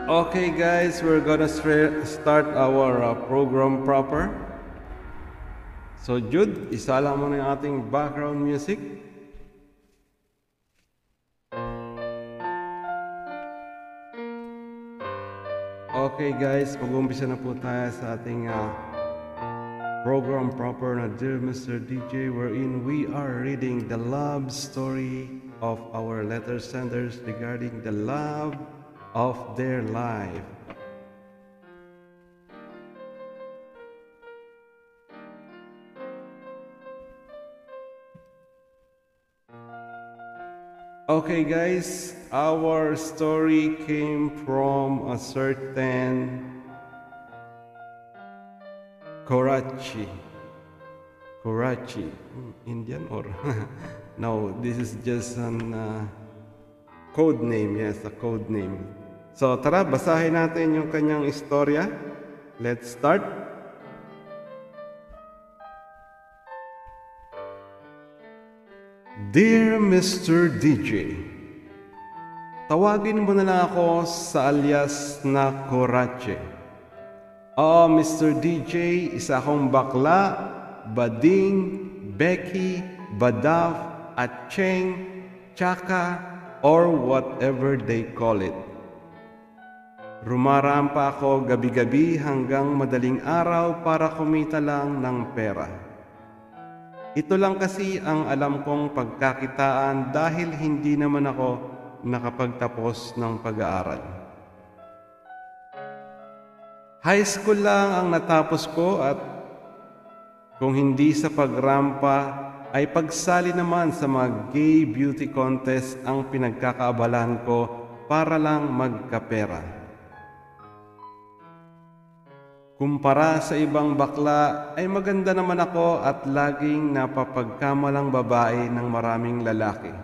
Okay guys, we're gonna start our program proper. So Jude, isala mo na yung ating background music. Okay guys, mag-umpisa na po tayo sa ating program proper na Dear Mr. DJ, wherein we are reading the love story of our letter senders regarding the love of their life. Okay guys, our story came from a certain Karachi, Indian or no, this is just an code name, yes, a code name. So tara, basahin natin yung kanyang istorya. Let's start. Dear Mr. DJ, tawagin mo na lang ako sa alias na Korache. Oh, Mr. DJ, isa akong bakla, bading, Becky, badaf, at cheng, tsaka, or whatever they call it. Rumarampa ako gabi-gabi hanggang madaling araw para kumita lang ng pera. Ito lang kasi ang alam kong pagkakitaan dahil hindi naman ako nakapagtapos ng pag-aaral. High school lang ang natapos ko at kung hindi sa pagrampa ay pagsali naman sa mga gay beauty contest ang pinagkakaabalahan ko para lang magkapera. Kumpara sa ibang bakla ay maganda naman ako at laging napapagkamalang babae ng maraming lalaki.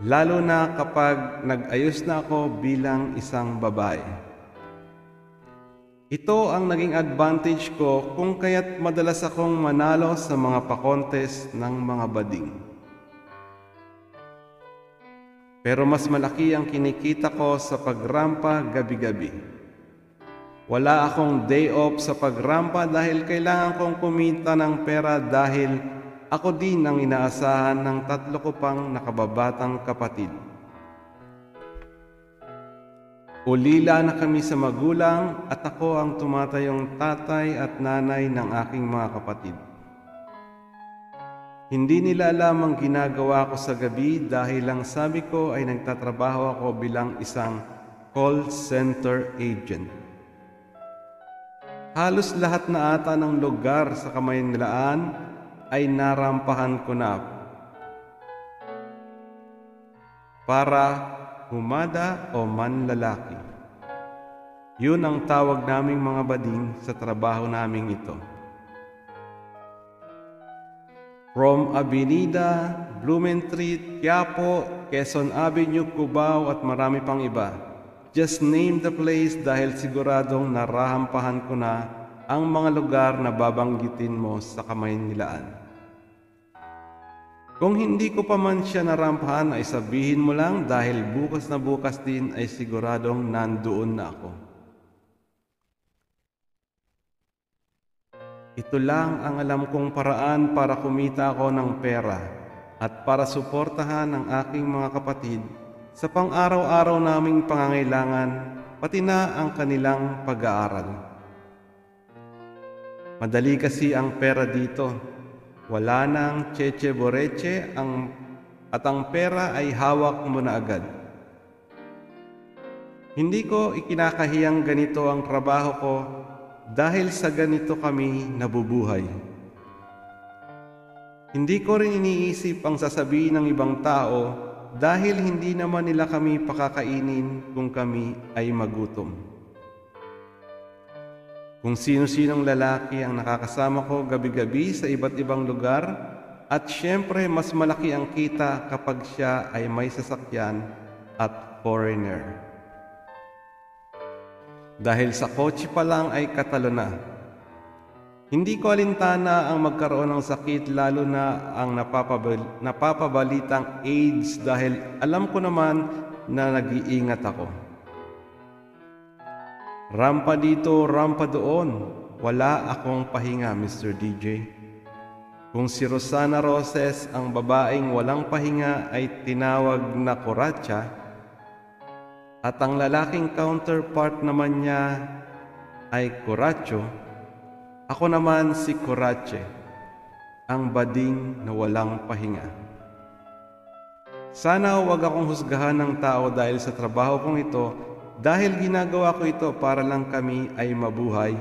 Lalo na kapag nag-ayos na ako bilang isang babae. Ito ang naging advantage ko kung kaya't madalas akong manalo sa mga pa-contest ng mga bading. Pero mas malaki ang kinikita ko sa pagrampa gabi-gabi. Wala akong day off sa pagrampa dahil kailangan kong kumita ng pera dahil ako din ang inaasahan ng 3 ko pang nakababatang kapatid. Ulila na kami sa magulang at ako ang tumatayong tatay at nanay ng aking mga kapatid. Hindi nila alam ang ginagawa ko sa gabi dahil ang sabi ko ay nagtatrabaho ako bilang isang call center agent. Halos lahat na ata ng lugar sa Kamaynilaan ay narampahan ko na para humada o manlalaki. Yun ang tawag naming mga bading sa trabaho naming ito. From Avenida, Blumentritt, Quiapo, Quezon Avenue, Cubao at marami pang iba. Just name the place dahil siguradong narahampahan ko na ang mga lugar na babanggitin mo sa Kamaynilaan. Kung hindi ko pa man siya narampahan ay sabihin mo lang dahil bukas na bukas din ay siguradong nandoon na ako. Ito lang ang alam kong paraan para kumita ako ng pera at para suportahan ang aking mga kapatid sa pang-araw-araw naming pangangailangan, pati na ang kanilang pag-aaral. Madali kasi ang pera dito. Wala nang cheche boreche at ang pera ay hawak mo na agad. Hindi ko ikinakahiyang ganito ang trabaho ko dahil sa ganito kami nabubuhay. Hindi ko rin iniisip ang sasabihin ng ibang tao dahil hindi naman nila kami pakakainin kung kami ay magutom. Kung sino-sinong lalaki ang nakakasama ko gabi-gabi sa iba't ibang lugar at syempre mas malaki ang kita kapag siya ay may sasakyan at foreigner. Dahil sa kotse pa lang ay katalo na. Hindi ko alintana ang magkaroon ng sakit lalo na ang napapabalitang AIDS dahil alam ko naman na nag-iingat ako. Rampa dito, rampa doon. Wala akong pahinga, Mr. DJ. Kung si Rosana Roses ang babaeng walang pahinga ay tinawag na kuratsa, at ang lalaking counterpart naman niya ay kuratso, ako naman si kuratse, ang bading na walang pahinga. Sana huwag akong husgahan ng tao dahil sa trabaho kong ito, dahil ginagawa ko ito para lang kami ay mabuhay,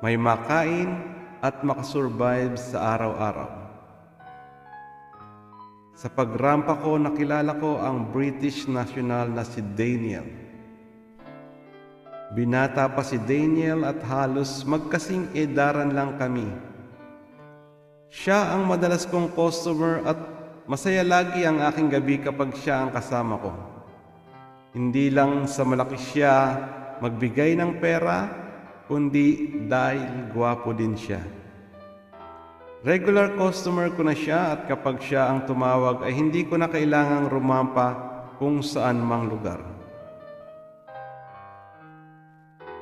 may makain at makasurvive sa araw-araw. Sa pagrampa ko, nakilala ko ang British national na si Daniel. Binata pa si Daniel at halos magkasing edaran lang kami. Siya ang madalas kong customer at masaya lagi ang aking gabi kapag siya ang kasama ko. Hindi lang sa malaki siya magbigay ng pera, kundi dahil gwapo din siya. Regular customer ko na siya at kapag siya ang tumawag ay hindi ko na kailangang rumampa kung saan mang lugar.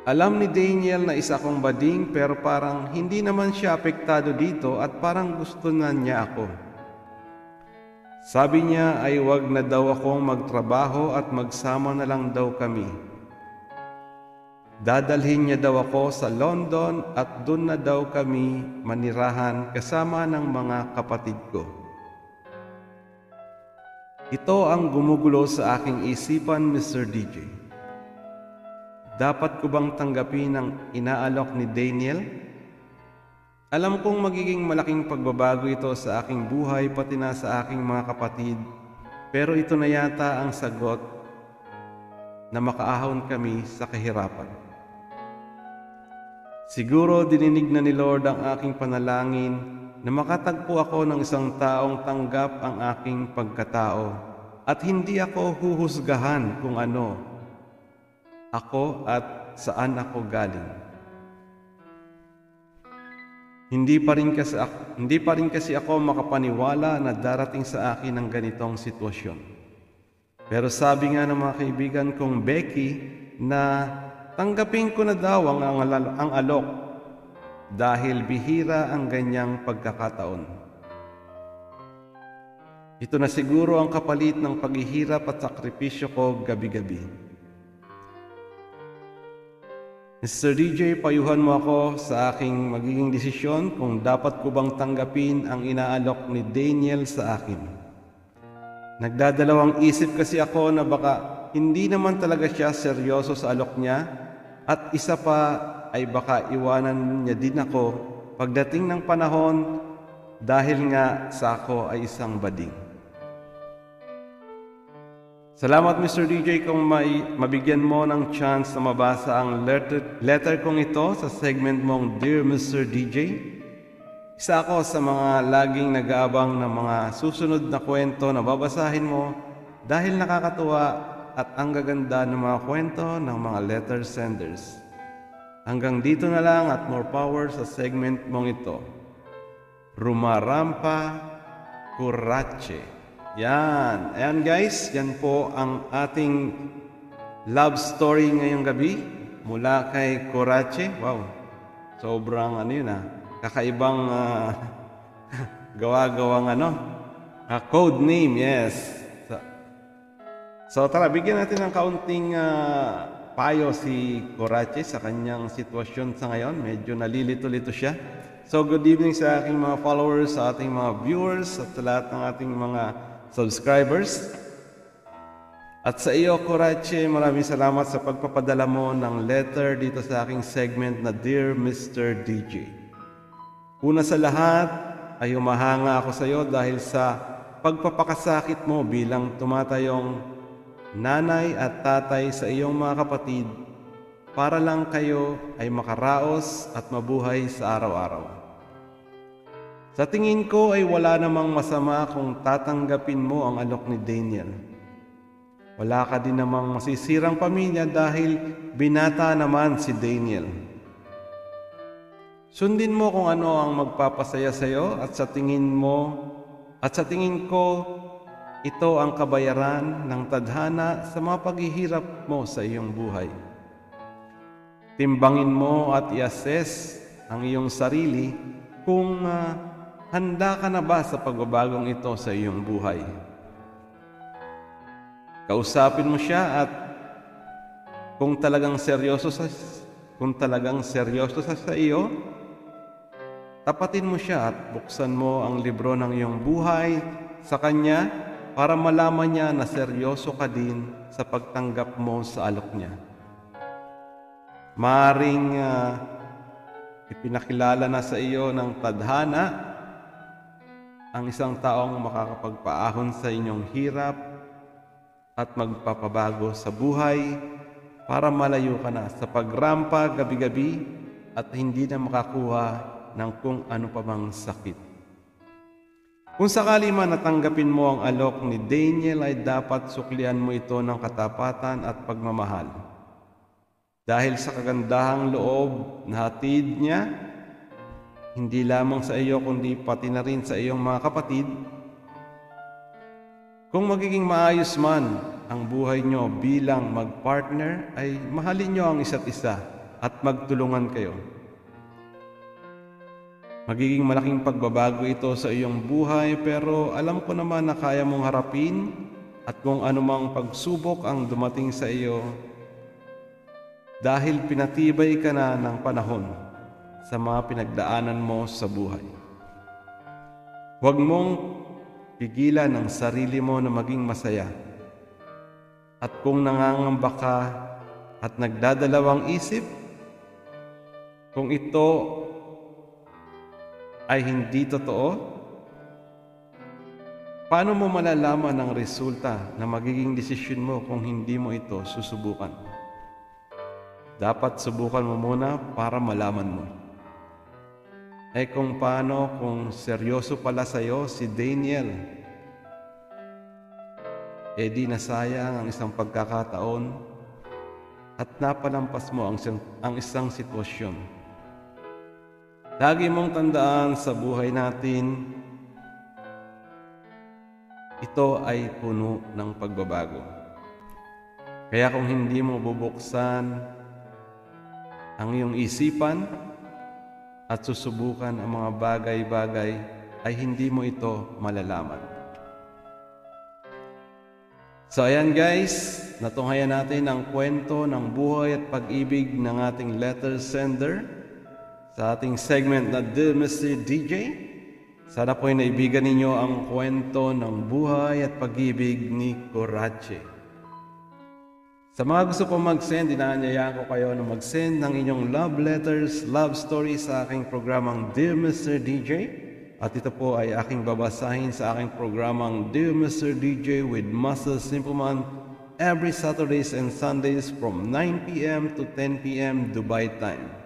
Alam ni Daniel na isa akong bading pero parang hindi naman siya apektado dito at parang gusto na niya ako. Sabi niya ay wag na daw akong magtrabaho at magsama na lang daw kami. Dadalhin niya daw ako sa London at doon na daw kami manirahan kasama ng mga kapatid ko. Ito ang gumugulo sa aking isipan, Mr. DJ. Dapat ko bang tanggapin ang inaalok ni Daniel? Alam kong magiging malaking pagbabago ito sa aking buhay pati na sa aking mga kapatid, pero ito na yata ang sagot na makaahon kami sa kahirapan. Siguro dininig na ni Lord ang aking panalangin na makatagpo ako ng isang taong tanggap ang aking pagkatao at hindi ako huhusgahan kung ano ako at saan ako galing. Hindi pa rin kasi ako makapaniwala na darating sa akin ang ganitong sitwasyon. Pero sabi nga ng mga kaibigan kong Becky na tanggapin ko na daw ang alok dahil bihira ang ganyang pagkakataon. Ito na siguro ang kapalit ng paghihirap at sakripisyo ko gabi-gabi. Mr. DJ, payuhan mo ako sa aking magiging desisyon kung dapat ko bang tanggapin ang inaalok ni Daniel sa akin. Nagdadalawang isip kasi ako na baka hindi naman talaga siya seryoso sa alok niya at isa pa ay baka iwanan niya din ako pagdating ng panahon dahil nga sa ako ay isang bading. Salamat Mr. DJ kung mabigyan mo ng chance na mabasa ang letter kong ito sa segment mong Dear Mr. DJ. Isa ako sa mga laging nag-aabang ng mga susunod na kwento na babasahin mo dahil nakakatuwa at ang gaganda ng mga kwento ng mga letter senders. Hanggang dito na lang at more power sa segment mong ito. Rumarampa Kuratse. Yan. Ayan guys, yan po ang ating love story ngayong gabi mula kay Kuratse. Wow, sobrang kakaibang gawa-gawang code name, yes. So tara, bigyan natin ng kaunting payo si Kuratse sa kanyang sitwasyon sa ngayon. Medyo nalilito-lito siya. So good evening sa aking mga followers, sa ating mga viewers, at sa lahat ng ating mga subscribers. At sa iyo, Kuratse, maraming salamat sa pagpapadala mo ng letter dito sa aking segment na Dear Mr. DJ. Una sa lahat ay humahanga ako sa iyo dahil sa pagpapakasakit mo bilang tumatayong nanay at tatay sa iyong mga kapatid para lang kayo ay makaraos at mabuhay sa araw-araw. Sa tingin ko ay wala namang masama kung tatanggapin mo ang alok ni Daniel. Wala ka din namang masisirang pamilya dahil binata naman si Daniel. Sundin mo kung ano ang magpapasaya sa iyo at sa tingin ko ito ang kabayaran ng tadhana sa mga paghihirap mo sa iyong buhay. timbangin mo at i-assess ang iyong sarili kung handa ka na ba sa pagbabagong ito sa iyong buhay. Kausapin mo siya at kung talagang seryoso sa iyo, tapatin mo siya at buksan mo ang libro ng iyong buhay sa kanya para malaman niya na seryoso ka din sa pagtanggap mo sa alok niya. Maaring ipinakilala na sa iyo ng tadhana ang isang taong makakapagpaahon sa inyong hirap at magpapabago sa buhay para malayo ka na sa pagrampa gabi-gabi at hindi na makakuha ng kung ano pa mang sakit. Kung sakali man natanggapin mo ang alok ni Daniel, ay dapat suklian mo ito ng katapatan at pagmamahal. Dahil sa kagandahang loob na hatid niya, hindi lamang sa iyo kundi pati na rin sa iyong mga kapatid. Kung magiging maayos man ang buhay nyo bilang mag-partner, ay mahalin nyo ang isa't isa at magtulungan kayo. Magiging malaking pagbabago ito sa iyong buhay, pero alam ko naman na kaya mong harapin at kung anumang pagsubok ang dumating sa iyo dahil pinatibay ka na ng panahon sa mga pinagdaanan mo sa buhay. Huwag mong pigilan ang sarili mo na maging masaya. At kung nangangamba ka at nagdadalawang isip, kung ito ay hindi totoo, paano mo malalaman ang resulta na magiging desisyon mo kung hindi mo ito susubukan? Dapat subukan mo muna para malaman mo. Kung paano kung seryoso pala sa'yo si Daniel, di nasayang ang isang pagkakataon at napalampas mo ang isang sitwasyon. Lagi mong tandaan sa buhay natin, ito ay puno ng pagbabago. Kaya kung hindi mo bubuksan ang iyong isipan at susubukan ang mga bagay-bagay, ay hindi mo ito malalaman. So ayan guys, natunghayan natin ang kwento ng buhay at pag-ibig ng ating letter sender sa ating segment na Dear Mr. DJ. Sana po'y naibigan ninyo ang kwento ng buhay at pag-ibig ni Corache. Sa mga gusto pong mag-send, inaanyayaan ko kayo na mag-send ng inyong love letters, love stories sa aking programang Dear Mr. DJ. At ito po ay aking babasahin sa aking programang Dear Mr. DJ with Muscle Simpleman every Saturdays and Sundays from 9 p.m. to 10 p.m. Dubai time.